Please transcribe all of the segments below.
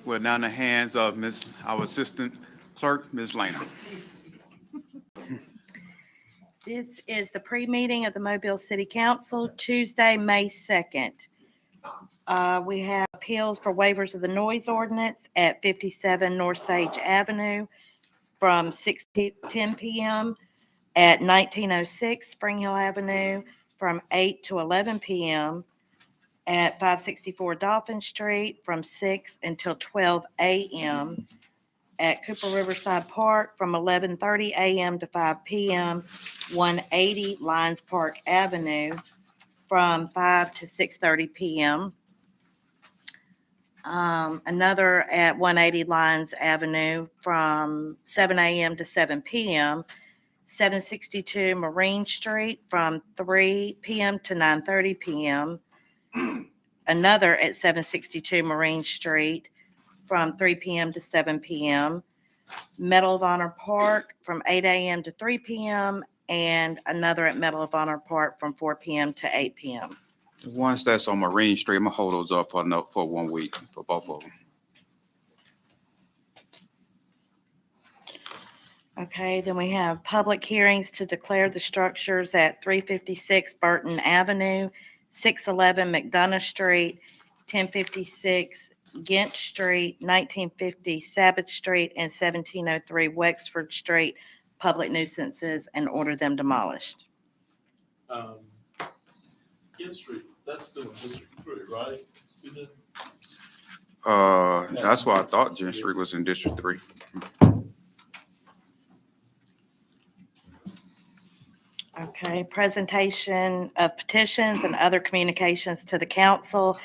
We're now in the hands of our Assistant Clerk, Ms. Lana. This is the pre-meeting of the Mobile City Council, Tuesday, May 2nd. We have appeals for waivers of the noise ordinance at 57 North Sage Avenue from 6 to 10 p.m. at 1906 Spring Hill Avenue from 8 to 11 p.m. at 564 Dolphin Street from 6 until 12 a.m. at Cooper Riverside Park from 11:30 a.m. to 5 p.m. 180 Lions Park Avenue from 5 to 6:30 p.m. Another at 180 Lions Avenue from 7 a.m. to 7 p.m. 762 Marine Street from 3 p.m. to 9:30 p.m. Another at 762 Marine Street from 3 p.m. to 7 p.m. Medal of Honor Park from 8 a.m. to 3 p.m. and another at Medal of Honor Park from 4 p.m. to 8 p.m. The ones that's on Marine Street, I'm gonna hold those up for 1 week for both of them. Okay, then we have public hearings to declare the structures at 356 Burton Avenue, 611 McDonough Street, 1056 Gent Street, 1950 Sabbath Street, and 1703 Wexford Street, public nuisances, and order them demolished. Gent Street, that's still in District 3, right? See that? That's why I thought Gent Street was in District 3. Okay, presentation of petitions and other communications to the council.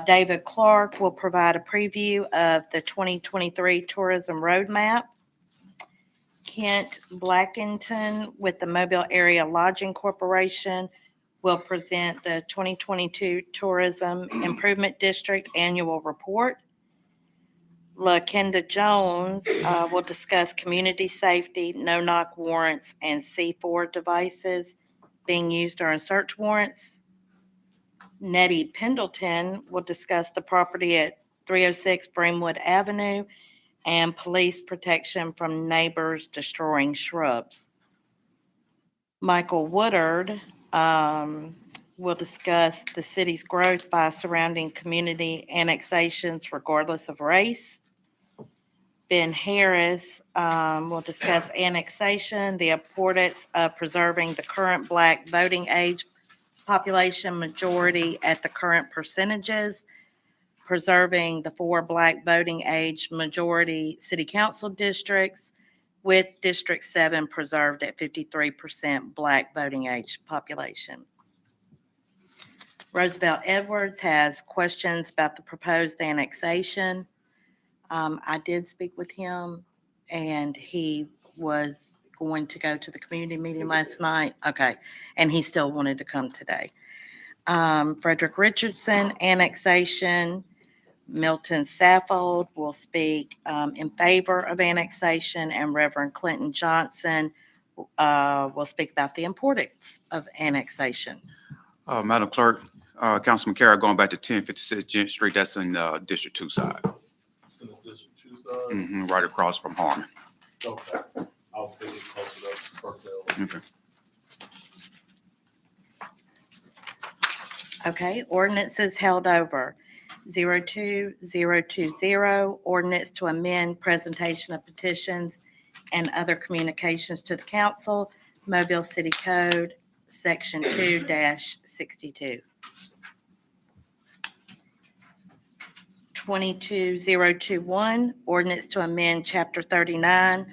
David Clark will provide a preview of the 2023 tourism roadmap. Kent Blackington with the Mobile Area Lodging Corporation will present the 2022 Tourism Improvement District Annual Report. LaKenda Jones will discuss community safety, no-knock warrants, and C4 devices being used during search warrants. Nettie Pendleton will discuss the property at 306 Brainwood Avenue and police protection from neighbors destroying shrubs. Michael Woodard will discuss the city's growth by surrounding community annexations regardless of race. Ben Harris will discuss annexation, the importance of preserving the current Black voting age population majority at the current percentages, preserving the 4 Black voting age majority city council districts, with District 7 preserved at 53% Black voting age population. Roosevelt Edwards has questions about the proposed annexation. I did speak with him, and he was going to go to the community meeting last night. Okay, and he still wanted to come today. Frederick Richardson, annexation. Milton Saffold will speak in favor of annexation, and Reverend Clinton Johnson will speak about the importance of annexation. Madam Clerk, Councilman Carroll, going back to 1056 Gent Street, that's in District 2 side. It's in the District 2 side? Right across from Harmon. Okay. I'll say it's close enough to Parkdale. Okay. Okay, ordinances held over. 02020, ordinance to amend presentation of petitions and other communications to the council, Mobile City Code, Section 2-62. 22021, ordinance to amend Chapter 39,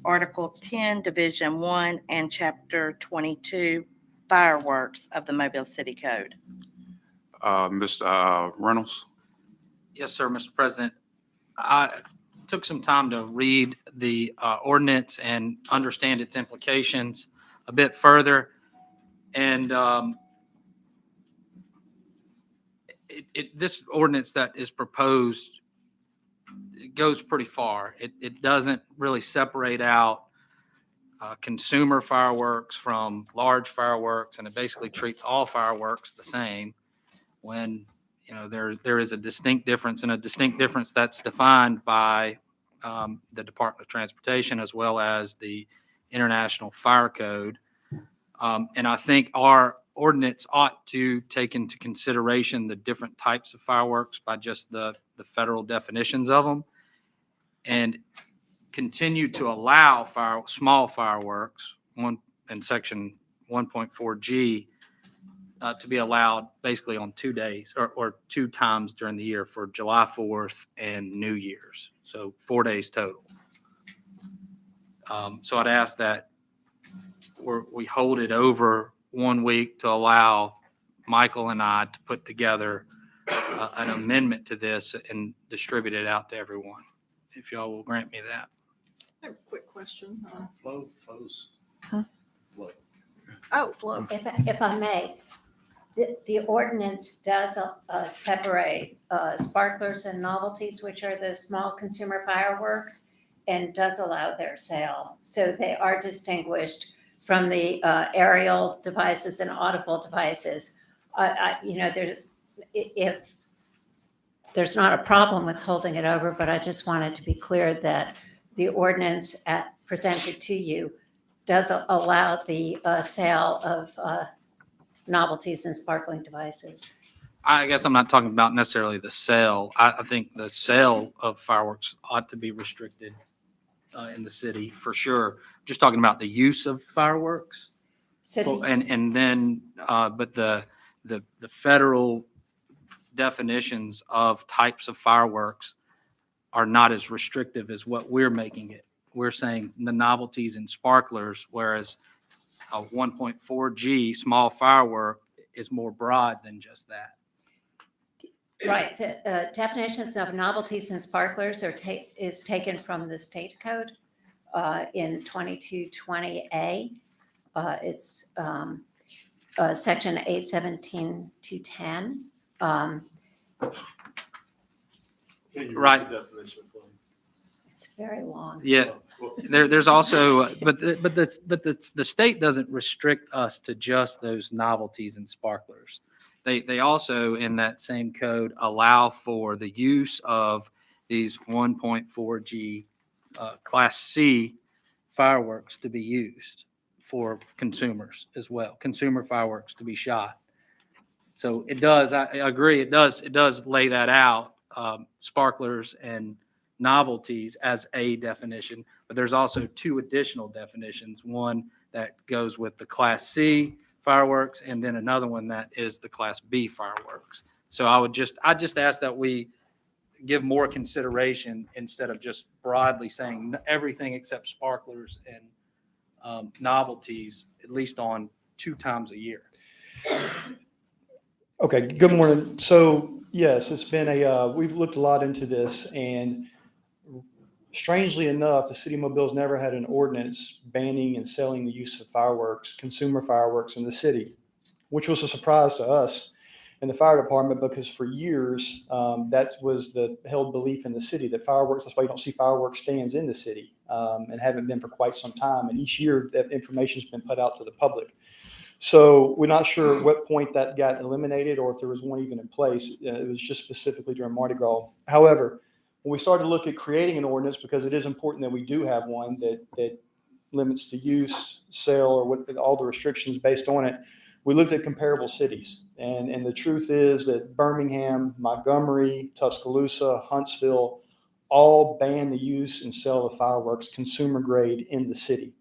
Article 10, Division 1, and Chapter 22, fireworks of the Mobile City Code. Mr. Reynolds? Yes, sir, Mr. President. I took some time to read the ordinance and understand its implications a bit further. And this ordinance that is proposed, it goes pretty far. It doesn't really separate out consumer fireworks from large fireworks, and it basically treats all fireworks the same when there is a distinct difference, and a distinct difference that's defined by the Department of Transportation as well as the International Fire Code. And I think our ordinance ought to take into consideration the different types of fireworks by just the federal definitions of them, and continue to allow small fireworks in section 1.4G to be allowed basically on 2 days or 2 times during the year for July 4th and New Year's. So 4 days total. So I'd ask that we hold it over 1 week to allow Michael and I to put together an amendment to this and distribute it out to everyone. If y'all will grant me that. I have a quick question. Flows. Oh, Flo. If I may, the ordinance does separate sparklers and novelties, which are the small consumer fireworks, and does allow their sale. So they are distinguished from the aerial devices and audible devices. If there's not a problem with holding it over, but I just wanted to be clear that the ordinance presented to you does allow the sale of novelties and sparkling devices. I guess I'm not talking about necessarily the sale. I think the sale of fireworks ought to be restricted in the city for sure. Just talking about the use of fireworks. So And then, but the federal definitions of types of fireworks are not as restrictive as what we're making it. We're saying the novelties and sparklers, whereas a 1.4G small firework is more broad than just that. right, the definitions of novelties and sparklers is taken from the state code in 2220A. It's section 817-210. Right. It's very long. Yeah, there's also, but the state doesn't restrict us to just those novelties and sparklers. They also, in that same code, allow for the use of these 1.4G Class C fireworks to be used for consumers as well, consumer fireworks to be shot. So it does, I agree, it does lay that out, sparklers and novelties as a definition, but there's also 2 additional definitions. One that goes with the Class C fireworks, and then another one that is the Class B fireworks. So I just ask that we give more consideration instead of just broadly saying everything except sparklers and novelties, at least on 2 times a year. Okay, good morning. So yes, it's been we've looked a lot into this, and strangely enough, the city of Mobile's never had an ordinance banning and selling the use of fireworks, consumer fireworks in the city, which was a surprise to us in the fire department, because for years, that was the held belief in the city that fireworks, that's why you don't see fireworks stands in the city, and haven't been for quite some time. And each year that information's been put out to the public. So we're not sure at what point that got eliminated or if there was one even in place. It was just specifically during Mardi Gras. However, when we started to look at creating an ordinance, because it is important that we do have one that limits the use, sale, or what all the restrictions based on it, we looked at comparable cities. And the truth is that Birmingham, Montgomery, Tuscaloosa, Huntsville all ban the use and sale of fireworks consumer grade in the city.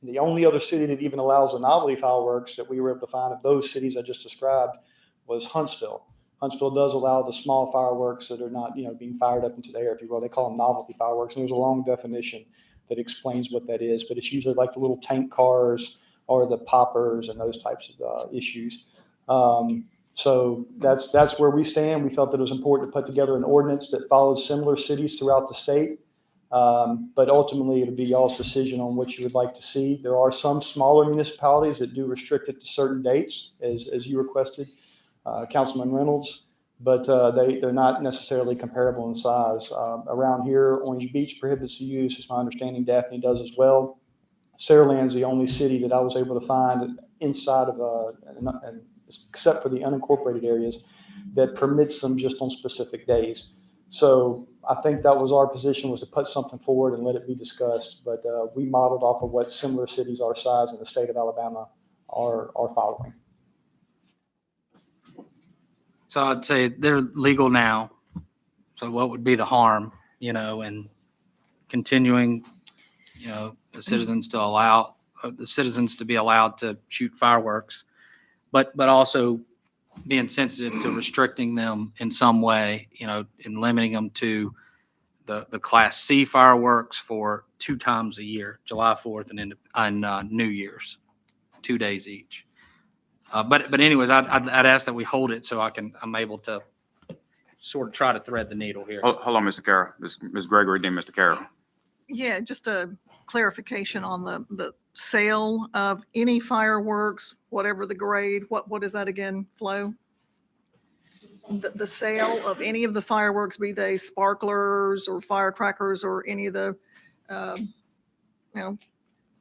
The only other city that even allows the novelty fireworks that we were able to find of those cities I just described was Huntsville. Huntsville does allow the small fireworks that are not, being fired up into the air, if you will. They call them novelty fireworks, and there's a long definition that explains what that is. But it's usually like the little tank cars or the poppers and those types of issues. So that's where we stand. We felt that it was important to put together an ordinance that follows similar cities throughout the state. But ultimately, it'll be y'all's decision on what you would like to see. There are some smaller municipalities that do restrict it to certain dates, as you requested, Councilman Reynolds, but they're not necessarily comparable in size. Around here, Orange Beach prohibits the use. It's my understanding Daphne does as well. Saraland's the only city that I was able to find inside of, except for the unincorporated areas, that permits them just on specific days. So I think that was our position, was to put something forward and let it be discussed. But we modeled off of what similar cities our size in the state of Alabama are following. So I'd say they're legal now. So what would be the harm, in continuing, the citizens to be allowed to shoot fireworks, but also being sensitive to restricting them in some way, and limiting them to the Class C fireworks for 2 times a year, July 4th and New Year's, 2 days each. But anyways, I'd ask that we hold it so I'm able to sort of try to thread the needle here. Hold on, Mr. Carroll. Ms. Gregory, then Mr. Carroll. Yeah, just a clarification on the sale of any fireworks, whatever the grade. What is that again, Flo? The sale of any of the fireworks, be they sparklers or firecrackers or any of the,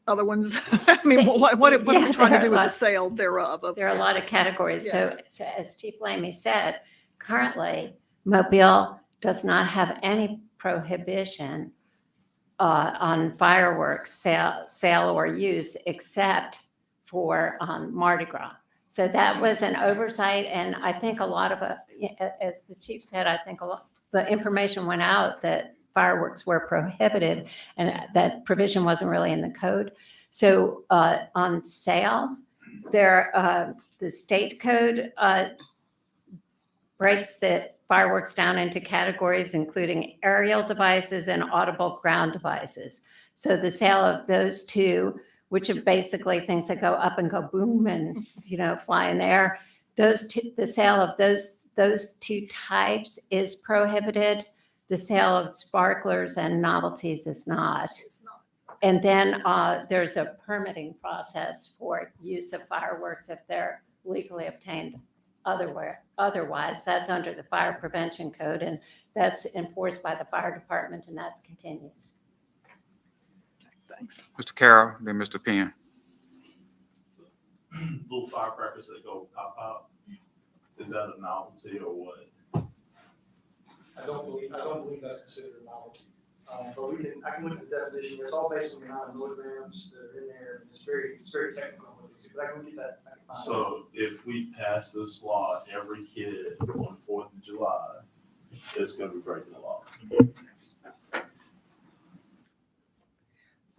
other ones. I mean, what are we Yeah, trying to there do are with the lots. sale thereof? There are a lot of categories. So as Chief Lamy said, currently Mobile does not have any prohibition on fireworks sale or use except for Mardi Gras. So that was an oversight, and I think a lot of as the chief said, I think the information went out that fireworks were prohibited, and that provision wasn't really in the code. So on sale, the state code breaks the fireworks down into categories, including aerial devices and audible ground devices. So the sale of those two, which are basically things that go up and go boom and fly in the air, the sale of those 2 types is prohibited. The sale of sparklers and novelties is not. And then there's a permitting process for use of fireworks if they're legally obtained otherwise. That's under the Fire Prevention Code, and that's enforced by the fire department, and that's continued. Thanks. Mr. Carroll, then Mr. Penn. Little firecrackers that go pop out, is that a novelty or what? I don't believe that's considered a novelty. But I can look at the definition. It's all based on the amount of milligrams that are in there. It's very technical. But I can get that. I can find So if we pass this law, every kid on 4th of July is gonna be breaking the law.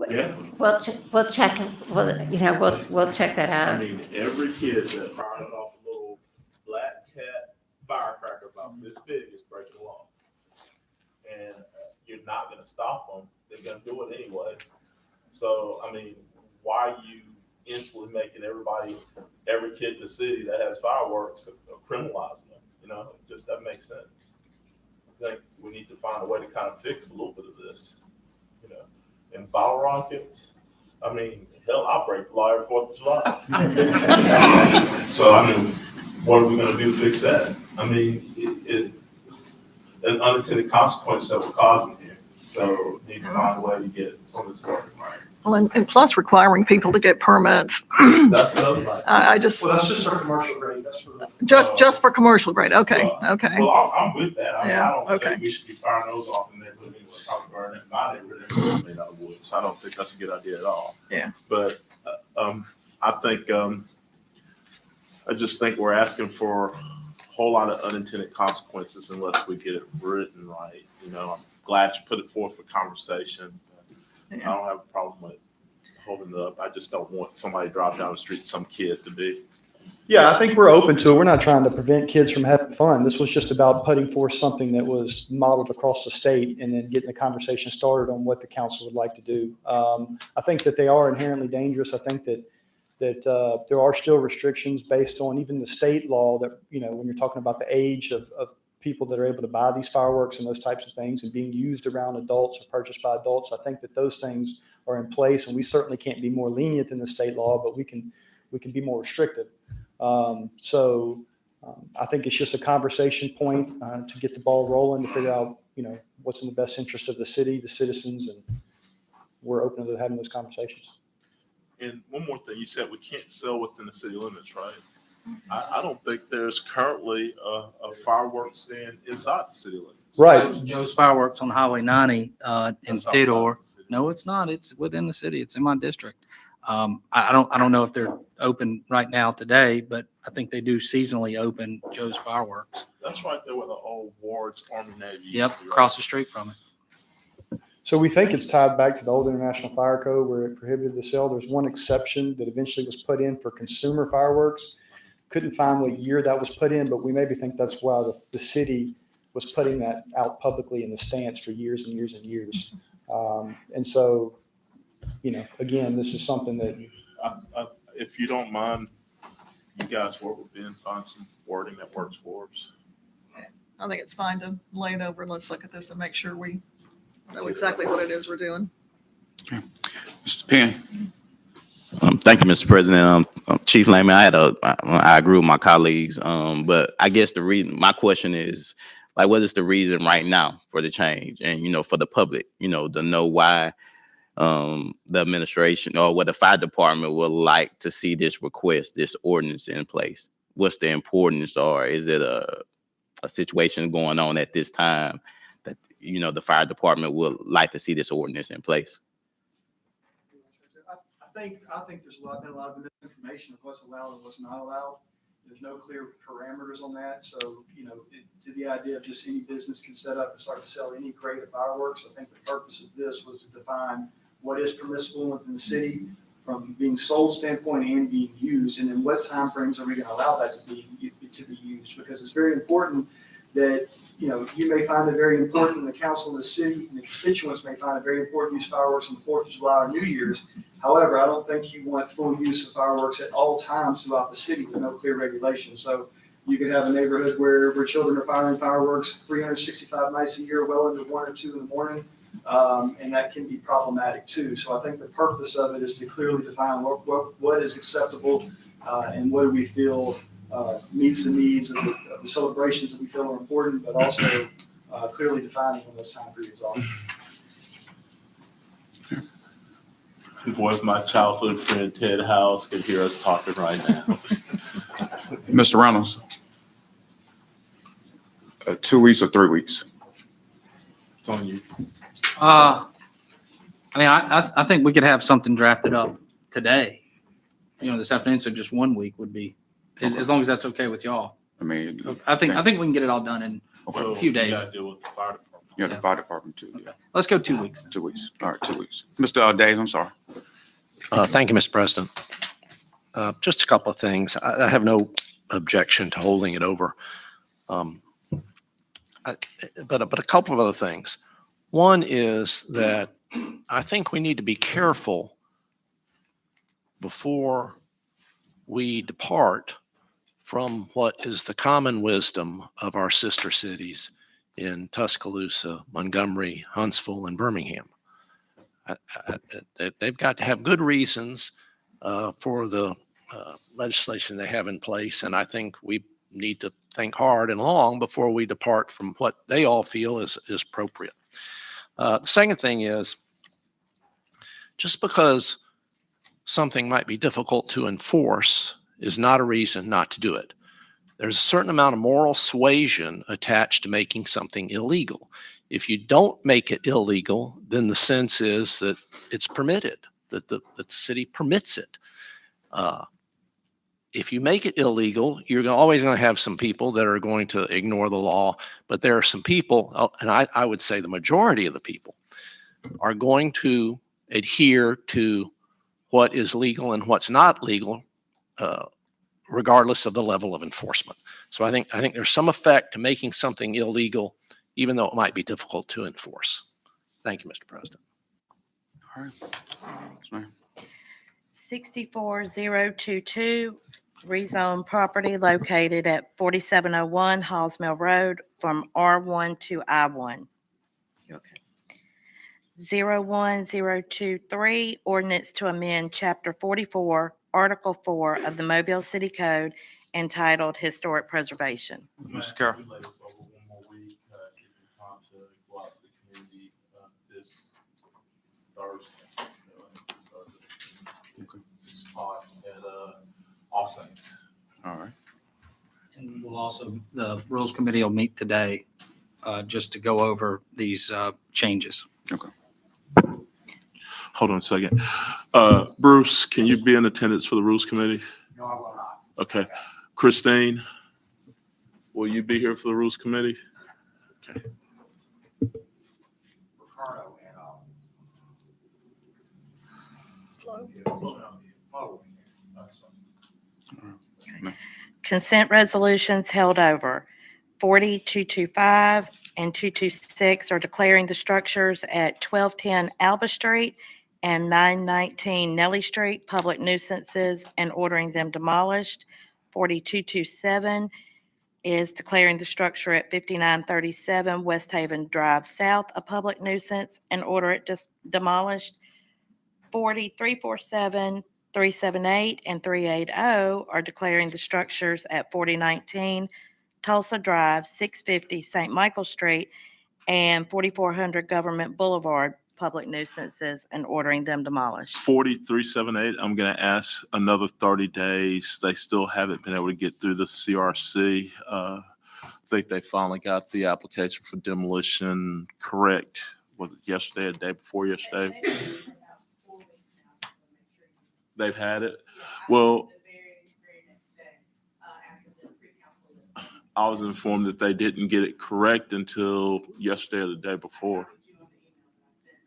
Yeah, We'll check it. We'll check that I out. mean, every kid that fires off a little black cat firecracker about this big is breaking the law. And you're not gonna stop them, they're gonna do it anyway. So, I mean, why are you instantly making every kid in the city that has fireworks, criminalizing them? It just doesn't make sense. I think we need to find a way to kind of fix a little bit of this, And bottle rockets, I mean, hell, I break the law every 4th of July. So, I mean, what are we gonna do to fix that? I mean, it's an unintended consequence that we're causing here. So we need to find a way to get some of this working right. Well, and plus requiring people to get permits. That's another thing. I just, Well, that's just our commercial grade. That's for the. just for commercial grade. Okay. Well, I'm with that. I mean, Yeah, I don't okay. think we should be firing those off in the neighborhood anyway. Talking about it, my neighborhood is made out of wood, so I don't think that's a good idea at all. Yeah. But I think I just think we're asking for a whole lot of unintended consequences unless we get it written right. I'm glad you put it forth for conversation. I don't have a problem with holding it up. I just don't want somebody to drive down the street, some kid to be. Yeah, I think we're open to it. We're not trying to prevent kids from having fun. This was just about putting forth something that was modeled across the state and then getting the conversation started on what the council would like to do. I think that they are inherently dangerous. I think that there are still restrictions based on even the state law that, when you're talking about the age of people that are able to buy these fireworks and those types of things and being used around adults or purchased by adults. I think that those things are in place, and we certainly can't be more lenient than the state law, but we can be more restrictive. I think it's just a conversation point to get the ball rolling to figure out, what's in the best interest of the city, the citizens, and we're open to having those conversations. And one more thing, you said we can't sell within the city limits, right? I don't think there's currently a fireworks stand inside the city limits. Right. Joe's Fireworks on Highway 90 in That's outside Theodore. the city. No, it's not. It's within the city. It's in my district. I don't know if they're open right now today, but I think they do seasonally open Joe's Fireworks. That's right there where the old Ward's Army Navy. used Yep, to be, right? across the street from it. So we think it's tied back to the old International Fire Code where it prohibited the sale. There's one exception that eventually was put in for consumer fireworks. Couldn't find what year that was put in, but we maybe think that's why the city was putting that out publicly in the stance for years and years and years. And so, again, this is something that, If you don't mind, you guys work with Ben, find some wording that works for us. I think it's fine to lay it over and let's look at this and make sure we know exactly what it is we're doing. Mr. Penn? Thank you, Mr. President. Chief Lehman, I agree with my colleagues, but I guess my question is, like, what is the reason right now for the change? And, for the public, to know why the administration or what the fire department would like to see this ordinance in place. What's the importance, or is it a situation going on at this time that, the fire department would like to see this ordinance in place? I think there's been a lot of misinformation of what's allowed and what's not allowed. There's no clear parameters on that. So, to the idea of just any business can set up and start to sell any grade of fireworks, I think the purpose of this was to define what is permissible within the city from being sold standpoint and being used, and then what timeframes are we going to allow that to be used? Because it's very important that, you may find it very important, and the council of the city and the constituents may find it very important to use fireworks on the 4th of July or New Year's. However, I don't think you want full use of fireworks at all times throughout the city with no clear regulation. So you could have a neighborhood where children are firing fireworks 365 nights a year, well into 1 or 2 in the morning. And that can be problematic too. So I think the purpose of it is to clearly define what is acceptable and what do we feel meets the needs of the celebrations that we feel are important, but also clearly defining when those time periods are. Boy, if my childhood friend Ted House could hear us talking right now. Mr. Reynolds? 2 weeks or 3 weeks? It's on you. I think we could have something drafted up today, this afternoon. So just 1 week would be, as long as that's okay with y'all. I mean, I think we can get it all done in a few days. You gotta deal with the fire department. yeah, the fire department too. Okay. Let's go 2 weeks. Then. 2 weeks. All right, 2 weeks. Mr. Days, I'm sorry. Thank you, Mr. President. Just a couple of things. I have no objection to holding it over. But a couple of other things. One is that I think we need to be careful before we depart from what is the common wisdom of our sister cities in Tuscaloosa, Montgomery, Huntsville, and Birmingham. They've got to have good reasons for the legislation they have in place, and I think we need to think hard and long before we depart from what they all feel is appropriate. The second thing is, just because something might be difficult to enforce is not a reason not to do it. There's a certain amount of moral suasion attached to making something illegal. If you don't make it illegal, then the sense is that it's permitted, that the city permits it. If you make it illegal, you're always going to have some people that are going to ignore the law, but there are some people, and I would say the majority of the people, are going to adhere to what is legal and what's not legal, regardless of the level of enforcement. So I think there's some effect to making something illegal, even though it might be difficult to enforce. Thank you, Mr. President. All right. Yes, ma'am. 64022, rezone property located at 4701 Halls Mill Road from R1 to I1. Okay. 01023, ordinance to amend Chapter 44, Article 4 of the Mobile City Code entitled Historic Preservation. Mr. Carroll. We lay this over 1 more week, give you time to go out to the community this Thursday. Okay. 6 o'clock at All Saints. All right. We'll also, the Rules Committee will meet today just to go over these changes. Hold on a second. Bruce, can you be in attendance for the Rules Committee? No, I will not. Okay. Christine, will you be here for the Rules Committee? Okay. Ricardo and Flo? Flo. Consent resolutions held over. 40225 and 226 are declaring the structures at 1210 Alba Street and 919 Nellie Street public nuisances and ordering them demolished. 40227 is declaring the structure at 5937 West Haven Drive South a public nuisance and order it demolished. 40347, 378, and 380 are declaring the structures at 4019 Tulsa Drive, 650 St. Michael Street, and 4400 Government Boulevard public nuisances and ordering them demolished. 4378, I'm going to ask another 30 days. They still haven't been able to get through the CRC. I think they finally got the application for demolition correct. Was it yesterday or the day before yesterday? They've had it. Well, I was informed that they didn't get it correct until yesterday or the day before.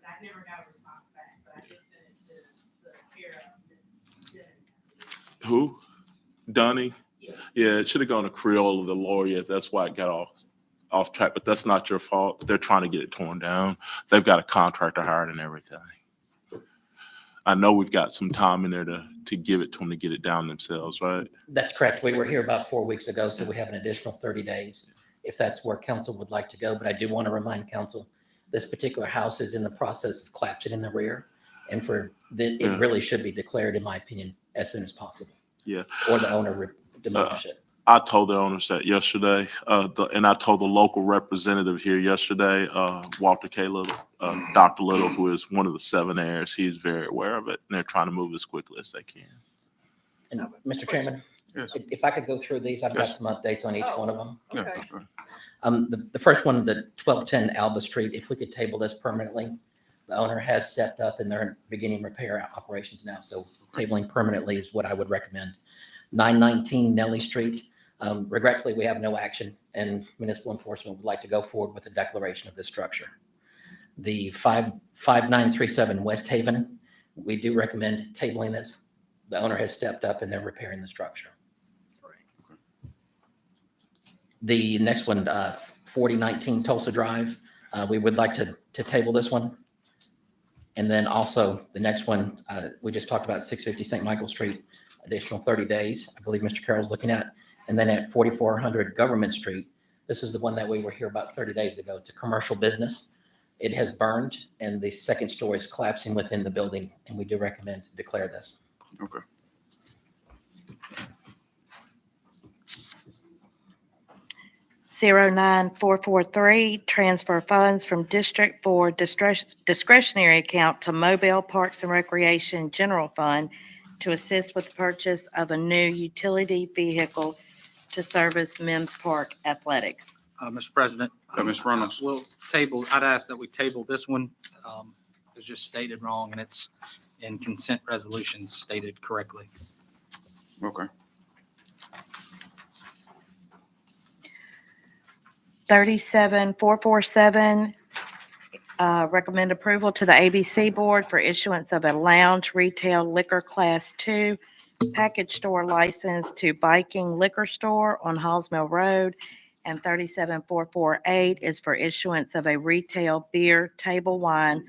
I never got a response back, but I just sent it to the care of Miss Denton. Who? Donnie? Yes. Yeah, it should have gone to Creole, the lawyer. That's why it got off track, but that's not your fault. They're trying to get it torn down. They've got a contractor hired and everything. I know we've got some time in there to give it to them to get it down themselves, right? That's correct. We were here about 4 weeks ago, so we have an additional 30 days if that's where council would like to go. But I do want to remind council, this particular house is in the process of collapsing in the rear. And it really should be declared, in my opinion, as soon as possible. Yeah. Or the owner demolish it. I told the owners that yesterday, and I told the local representative here yesterday, Walter K. Little, Dr. Little, who is one of the 7 heirs. He's very aware of it, and they're trying to move as quickly as they can. And Mr. Chairman, Yes. if I could go through these, I've got Yes. some updates on each one of them. Yeah. Okay. The first one, the 1210 Alba Street, if we could table this permanently. The owner has stepped up and they're beginning repair operations now. So tabling permanently is what I would recommend. 919 Nellie Street. Regretfully, we have no action and municipal enforcement would like to go forward with the declaration of this structure. The 5937 West Haven, we do recommend tabling this. The owner has stepped up and they're repairing the structure. The next one, 4019 Tulsa Drive, we would like to table this one. And then also the next one, we just talked about 650 St. Michael Street, additional 30 days, I believe Mr. Carroll's looking at. And then at 4400 Government Street, this is the one that we were here about 30 days ago. It's a commercial business. It has burned and the second story is collapsing within the building. And we do recommend to declare this. Okay. Zero 9443, transfer funds from District 4 discretionary account to Mobile Parks and Recreation General Fund to assist with the purchase of a new utility vehicle to service Mims Park Athletics. Mr. President. Ms. Reynolds. I'd ask that we table this one. It's just stated wrong and it's in consent resolutions stated correctly. Okay. 37447, recommend approval to the ABC Board for issuance of a lounge retail liquor class 2 package store license to Viking Liquor Store on Halls Mill Road. And 37448 is for issuance of a retail beer, table wine,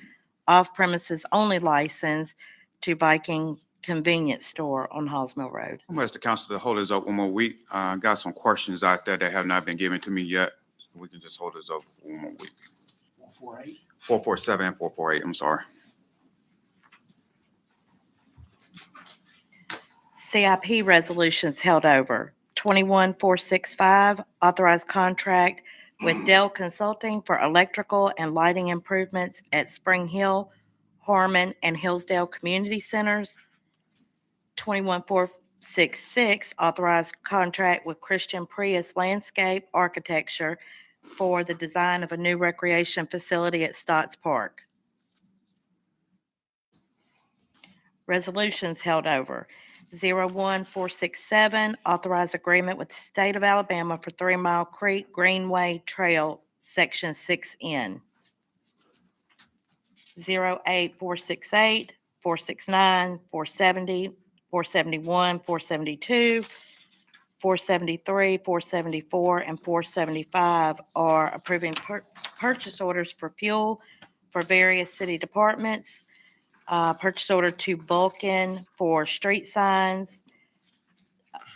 off premises only license to Viking Convenience Store on Halls Mill Road. I'm going to ask the council to hold this up one more week. Got some questions out there that have not been given to me yet. We can just hold this up for one more week. 448. 447 and 448, I'm sorry. CIP resolutions held over. 21465, authorized contract with Dell Consulting for electrical and lighting improvements at Spring Hill, Harmon, and Hillsdale Community Centers. 466, authorized contract with Christian Prius Landscape Architecture for the design of a new recreation facility at Stotts Park. Resolutions held over. 01467, authorized agreement with the state of Alabama for 3 Mile Creek Greenway Trail, Section 6N. 08468, 469, 470, 471, 472, 473, 474, and 475 are approving purchase orders for fuel for various city departments. Purchase order to Vulcan for street signs.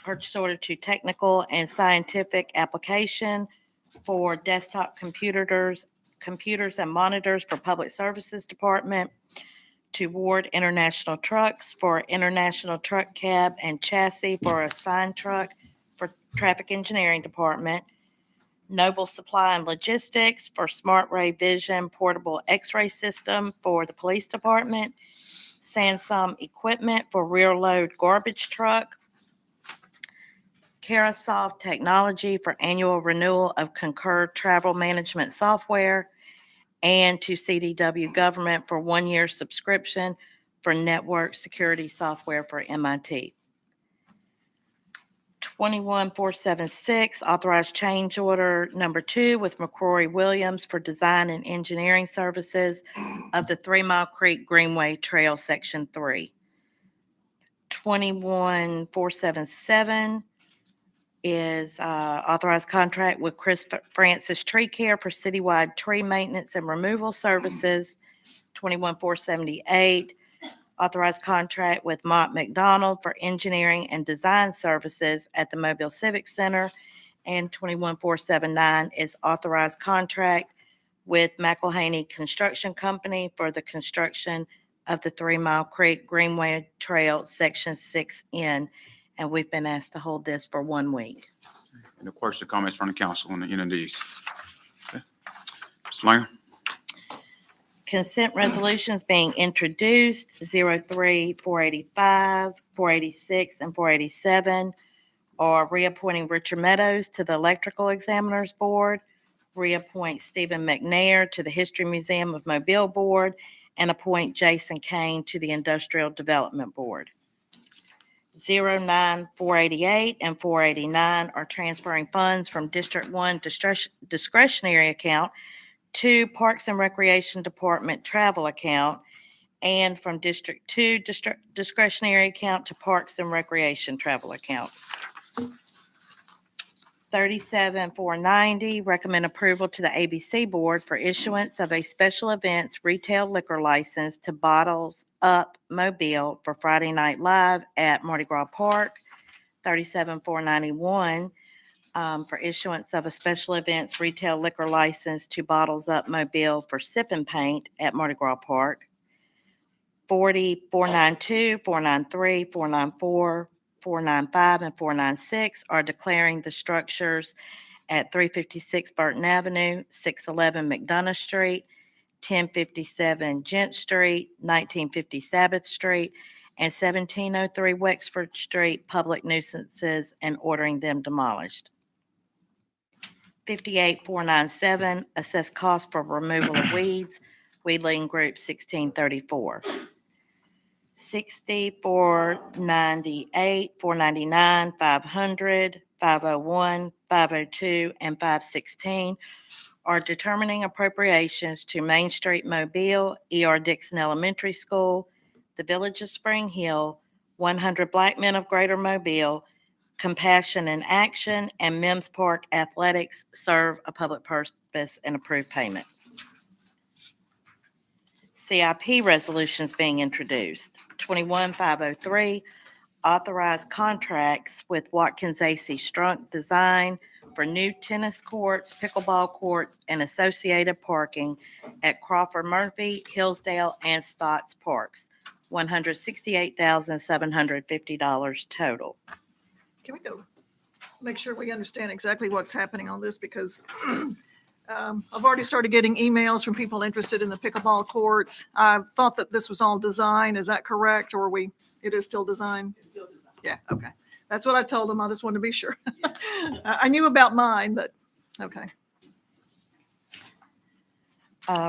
Purchase order to Technical and Scientific Application for desktop computers and monitors for Public Services Department. To Ward International Trucks for International Truck Cab and Chassis for a sign truck for Traffic Engineering Department. Noble Supply and Logistics for Smart Ray Vision Portable X-ray System for the Police Department. Sansom Equipment for Rear Load Garbage Truck. Carasoft Technology for annual renewal of Concur Travel Management Software. And to CDW Government for 1-year subscription for network security software for MIT. 21476, authorized change order number 2 with McCrory Williams for design and engineering services of the 3 Mile Creek Greenway Trail, Section 3. 21477 is authorized contract with Chris Francis Tree Care for citywide tree maintenance and removal services. 21478, authorized contract with Mott McDonald for engineering and design services at the Mobile Civic Center. And 21479 is authorized contract with McElhaney Construction Company for the construction of the 3 Mile Creek Greenway Trail, Section 6N. And we've been asked to hold this for 1 week. Any questions or comments from the council on any of these? Okay. Mr. Langer? Consent resolutions being introduced, 03485, 486, and 487 are reappointing Richard Meadows to the Electrical Examiners Board, reappoint Stephen McNair to the History Museum of Mobile Board, and appoint Jason Kane to the Industrial Development Board. 09488 and 489 are transferring funds from District 1 discretionary account to Parks and Recreation Department travel account, and from District 2 discretionary account to Parks and Recreation travel account. 37490, recommend approval to the ABC Board for issuance of a special events retail liquor license to Bottles Up Mobile for Friday Night Live at Mardi Gras Park. 37491, for issuance of a special events retail liquor license to Bottles Up Mobile for Sip and Paint at Mardi Gras Park. 40492, 493, 494, 495, and 496 are declaring the structures at 356 Burton Avenue, 611 McDonough Street, 1057 Gent Street, 1950 Sabbath Street, and 1703 Wexford Street public nuisances and ordering them demolished. 58497, assess cost for removal of weeds, Weedling Group 1634. 60, 498, 499, 500, 501, 502, and 516 are determining appropriations to Main Street Mobile, E.R. Dixon Elementary School, the Village of Spring Hill, 100 Black Men of Greater Mobile, Compassion in Action, and Mims Park Athletics serve a public purpose and approve payment. CIP resolutions being introduced. 21503, authorized contracts with Watkins A.C. Strunk Design for new tennis courts, pickleball courts, and associated parking at Crawford Murphy, Hillsdale, and Stotts Parks. $168,750 total. Can we go make sure we understand exactly what's happening on this? Because I've already started getting emails from people interested in the pickleball courts. I thought that this was all design. Is that correct? Or it is still design? It's still design. Yeah, okay. That's what I told them. I just wanted to be sure. I knew about mine, but, okay.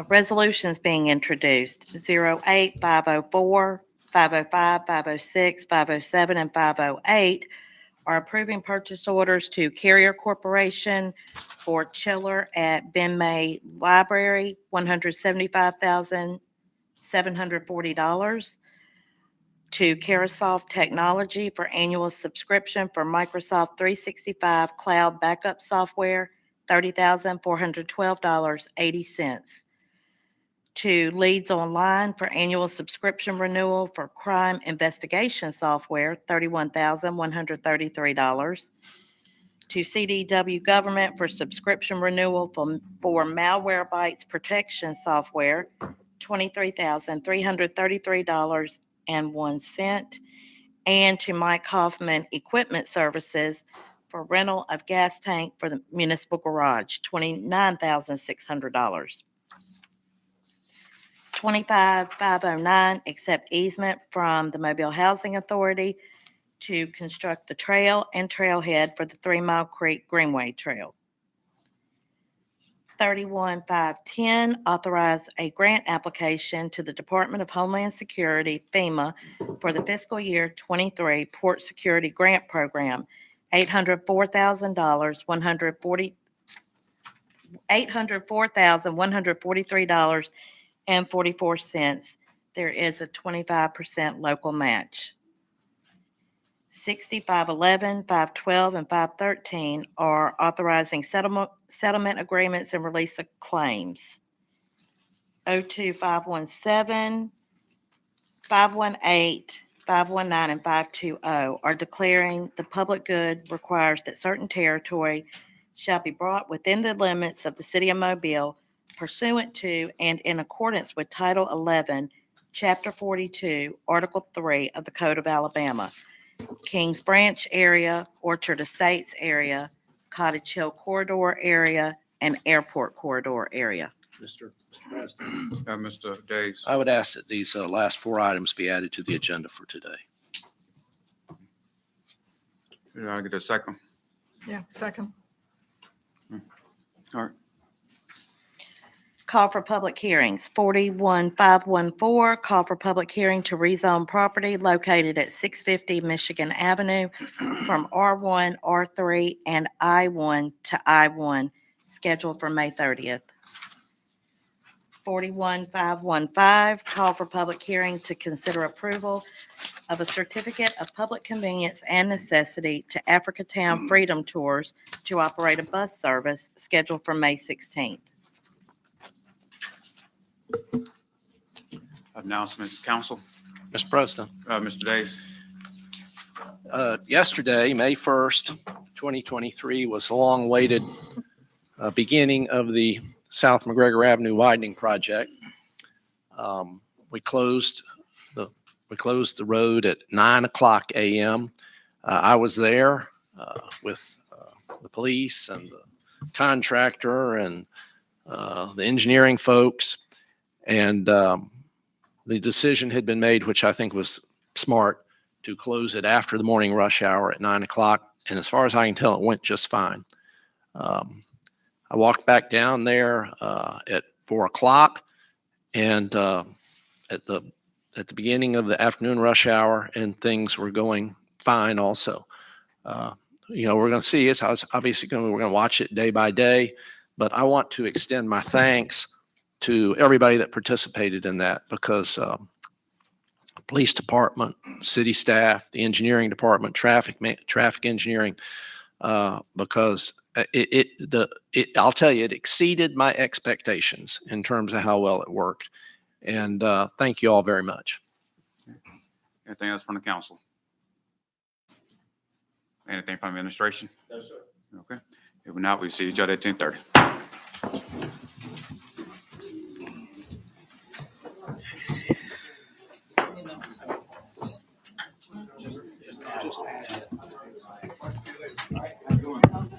Resolutions being introduced, 08, 504, 505, 506, 507, and 508 are approving purchase orders to Carrier Corporation for chiller at Ben May Library, $175,740. To Carasoft Technology for annual subscription for Microsoft 365 Cloud Backup Software, $30,412.80. To Leads Online for annual subscription renewal for crime investigation software, $31,133. To CDW Government for subscription renewal for Malwarebytes protection software, $23,333.01. And to Mike Hoffman Equipment Services for rental of gas tank for the municipal garage, $29,600. 25509, accept easement from the Mobile Housing Authority to construct the trail and trailhead for the 3 Mile Creek Greenway Trail. 31510, authorize a grant application to the Department of Homeland Security, FEMA, for the fiscal year 23 Port Security Grant Program, $804,143 $804,143.44. There is a 25% local match. 6511, 512, and 513 are authorizing settlement agreements and release of claims. 02517, 518, 519, and 520 are declaring the public good requires that certain territory shall be brought within the limits of the city of Mobile pursuant to and in accordance with Title 11, Chapter 42, Article 3 of the Code of Alabama. Kings Branch area, Orchard Estates area, Cottage Hill Corridor area, and Airport Corridor area. Mr. President, Mr. Days. I would ask that these last 4 items be added to the agenda for today. Did I get a second? Yeah, second. All right. Call for public hearings. 41514, call for public hearing to rezone property located at 650 Michigan Avenue from R1, R3, and I1 to I1, scheduled for May 30th. 41515, call for public hearing to consider approval of a certificate of public convenience and necessity to Africatown Freedom Tours to operate a bus service, scheduled for May 16th. Announcements, council. Mr. President, Mr. Days. yesterday, May 1st, 2023, was the long-awaited beginning of the South McGregor Avenue widening project. We closed the road at 9:00 a.m. I was there with the police and the contractor and the engineering folks. And the decision had been made, which I think was smart, to close it after the morning rush hour at 9:00. And as far as I can tell, it went just fine. I walked back down there at 4:00 and at the beginning of the afternoon rush hour, and things were going fine also. We're going to see it's obviously we're going to watch it day by day, but I want to extend my thanks to everybody that participated in that, because police department, city staff, the engineering department, traffic engineering, because I'll tell you, it exceeded my expectations in terms of how well it worked. And thank you all very much. Anything else from the council? Anything from administration? No, sir. Okay. If not, we see each other at 10:30.